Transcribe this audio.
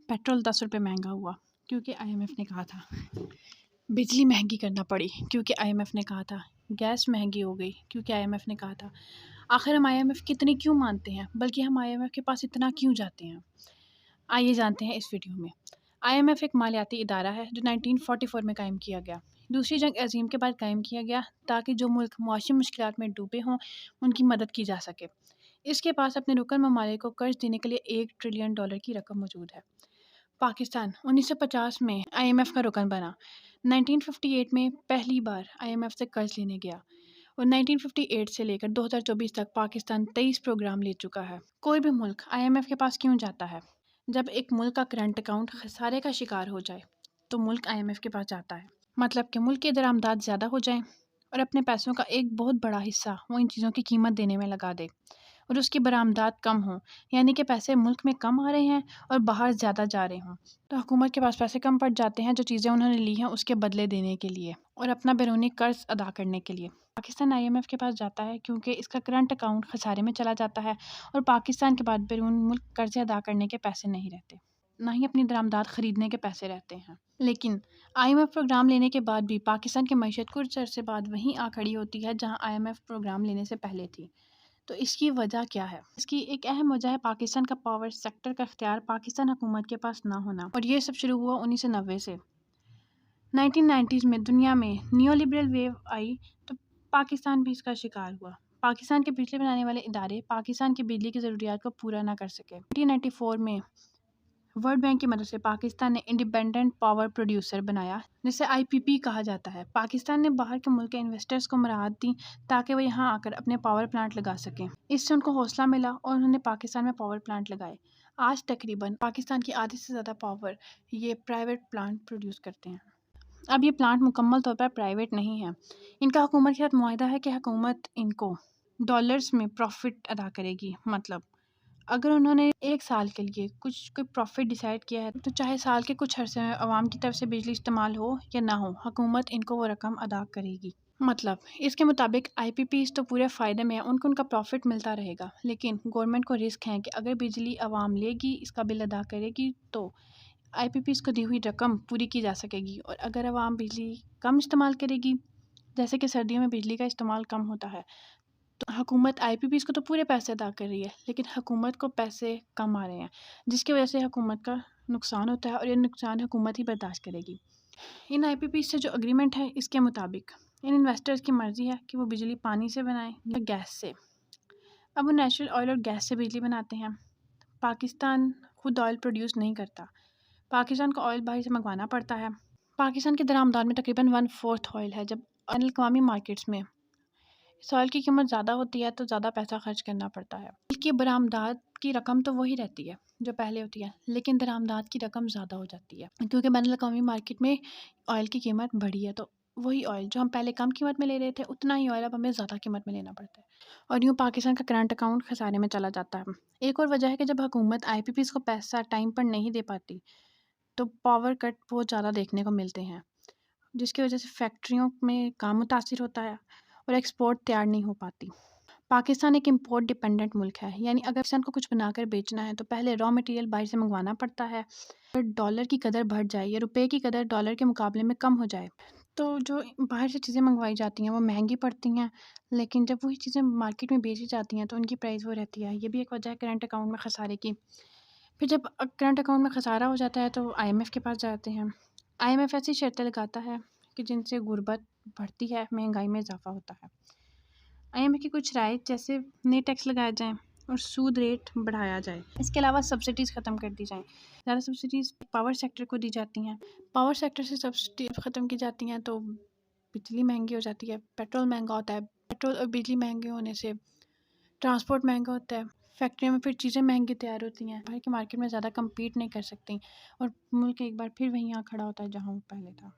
Petrol 10 रुपये महंगा हुआ क्योंकि IMF ने कहा था। बिजली महंगी करना पड़ी क्योंकि IMF ने कहा था। गैस महंगी हो गई क्योंकि IMF ने कहा था। आखिर हम IMF की इतनी क्यों मानते हैं, बल्कि हम IMF के पास इतना क्यों जाते हैं? आइए जानते हैं इस वीडियो में। IMF एक मालियाती इदारा है जो 1944 में कायम किया गया। दूसरी जंग अजीम के बाद कायम किया गया ताकि जो मुल्क मुआशी मुश्किलात में डूबे हों उनकी मदद की जा सके। इसके पास अपने रुकन ममालिक को कर्ज देने के लिए $1 ट्रिलियन की रकम मौजूद है। पाकिस्तान 1950 में IMF का रुकन बना। 1958 में पहली बार IMF से कर्ज लेने गया और 1958 से लेकर 2024 तक पाकिस्तान 23 प्रोग्राम ले चुका है। कोई भी मुल्क IMF के पास क्यों जाता है? जब एक मुल्क का करंट अकाउंट खसारे का शिकार हो जाए तो मुल्क IMF के पास जाता है। मतलब कि मुल्क के दरामदाद ज़्यादा हो जाएं और अपने पैसों का एक बहुत बड़ा हिस्सा वो इन चीज़ों की कीमत देने में लगा दे और उसकी बरामदात कम हो, यानी कि पैसे मुल्क में कम आ रहे हैं और बाहर ज़्यादा जा रहे हों, तो हुकूमत के पास पैसे कम पड़ जाते हैं जो चीज़ें उन्होंने ली हैं उसके बदले देने के लिए और अपना बैरूनी कर्ज अदा करने के लिए। पाकिस्तान IMF के पास जाता है क्योंकि इसका करंट अकाउंट खसारे में चला जाता है और पाकिस्तान के बाद बैरून मुल्क कर्जे अदा करने के पैसे नहीं रहते, ना ही अपनी दरामदाद ख़रीदने के पैसे रहते हैं। लेकिन IMF प्रोग्राम लेने के बाद भी पाकिस्तान की मईशत कुछ अरसे बाद वहीं आ खड़ी होती है जहां IMF प्रोग्राम लेने से पहले थी। तो इसकी वजह क्या है? इसकी एक अहम वजह है पाकिस्तान का पावर सेक्टर का इख्तियार पाकिस्तान हुकूमत के पास ना होना, और ये सब शुरू हुआ 1990 से। 1990s में दुनिया में नियो लिबरल वेव आई तो पाकिस्तान भी इसका शिकार हुआ। पाकिस्तान के बिजली बनाने वाले इदारे पाकिस्तान की बिजली की ज़रूरियात को पूरा ना कर सके। 1994 में वर्ल्ड बैंक की मदद से पाकिस्तान ने इंडिपेंडेंट पावर प्रोड्यूसर बनाया जिसे IPP कहा जाता है। पाकिस्तान ने बाहर के मुल्क के इन्वेस्टर्स को मराहत दी ताकि वो यहाँ आकर अपने पावर प्लांट लगा सकें। इससे उनको हौसला मिला और उन्होंने पाकिस्तान में पावर प्लांट लगाए। आज तकरीबन पाकिस्तान की आधी से ज़्यादा पावर ये प्राइवेट प्लांट प्रोड्यूस करते हैं। अब ये प्लांट मुकम्मल तौर पर प्राइवेट नहीं है। इनका हुकूमत के साथ मुआहदा है कि हुकूमत इनको डॉलर्स में प्रॉफिट अदा करेगी। मतलब अगर उन्होंने एक साल के लिए कोई प्रॉफिट डिसाइड किया है तो चाहे साल के कुछ अरसे में आवाम की तरफ से बिजली इस्तेमाल हो या ना हो, हुकूमत इनको वो रकम अदा करेगी। मतलब इसके मुताबिक IPPs तो पूरे फ़ायदे में है, उनको उनका प्रॉफिट मिलता रहेगा, लेकिन गवर्नमेंट को रिस्क है कि अगर बिजली आवाम लेगी, इसका बिल अदा करेगी तो IPPs को दी हुई रकम पूरी की जा सकेगी, और अगर आवाम बिजली कम इस्तेमाल करेगी, जैसे कि सर्दियों में बिजली का इस्तेमाल कम होता है, तो हुकूमत IPPs को तो पूरे पैसे अदा कर रही है लेकिन हुकूमत को पैसे कम आ रहे हैं, जिसकी वजह से हुकूमत का नुकसान होता है और ये नुकसान हुकूमत ही बर्दाश्त करेगी। इन IPPs से जो एग्रीमेंट है इसके मुताबिक इन इन्वेस्टर्स की मर्ज़ी है कि वो बिजली पानी से बनाएं या गैस से। अब वो नेचुरल ऑयल और गैस से बिजली बनाते हैं। पाकिस्तान खुद ऑयल प्रोड्यूस नहीं करता, पाकिस्तान को ऑयल बाहर से मंगवाना पड़ता है। पाकिस्तान के दरामदार में तकरीबन 1/4 ऑयल है। जब अक़वामी मार्केट्स में इस ऑयल की कीमत ज़्यादा होती है तो ज़्यादा पैसा खर्च करना पड़ता है। ऑयल की बरामदात की रकम तो वही रहती है जो पहले होती है, लेकिन दरामदात की रकम ज़्यादा हो जाती है क्योंकि बैनुल-अक़वामी मार्केट में ऑयल की कीमत बढ़ी है, तो वही ऑयल जो हम पहले कम कीमत में ले रहे थे उतना ही ऑयल अब हमें ज़्यादा कीमत में लेना पड़ता है और यूँ पाकिस्तान का करंट अकाउंट खसारे में चला जाता है। एक और वजह है कि जब हुकूमत IPPs को पैसा टाइम पर नहीं दे पाती तो पावर कट बहुत ज़्यादा देखने को मिलते हैं, जिसकी वजह से फैक्ट्रियों में काम मुतासिर होता है और एक्सपोर्ट तैयार नहीं हो पाती। पाकिस्तान एक इम्पोर्ट डिपेंडेंट मुल्क है, यानी अगर पाकिस्तान को कुछ बनाकर बेचना है तो पहले रॉ मटेरियल बाहर से मंगवाना पड़ता है। अगर डॉलर की कदर बढ़ जाए या रुपए की कदर डॉलर के मुकाबले में कम हो जाए तो जो बाहर से चीज़ें मंगवाई जाती हैं वो महंगी पड़ती हैं, लेकिन जब वही चीज़ें मार्केट में बेची जाती हैं तो उनकी प्राइस वो रहती है। ये भी एक वजह है करंट अकाउंट में खसारे की। फिर जब करंट अकाउंट में खसारा हो जाता है तो IMF के पास जाते हैं। IMF ऐसी शर्तें लगाता है कि जिनसे गुर्बत बढ़ती है, महंगाई में इजाफा होता है। IMF की कुछ राय जैसे नए टैक्स लगाए जाएं और सूद रेट बढ़ाया जाए। इसके अलावा सब्सिडीज़ ख़त्म कर दी जाएं। ज़्यादा सब्सिडीज़ पावर सेक्टर को दी जाती हैं। पावर सेक्टर से सब्सिडीज़ ख़त्म की जाती हैं तो बिजली महंगी हो जाती है, पेट्रोल महंगा होता है। पेट्रोल और बिजली महंगे होने से ट्रांसपोर्ट महंगा होता है। फैक्ट्रियों में फिर चीज़ें महंगी तैयार होती हैं, बाहर की मार्केट में ज़्यादा कम्पीट नहीं कर सकती और मुल्क एक बार फिर वहीं आ खड़ा होता है जहाँ वो पहले था।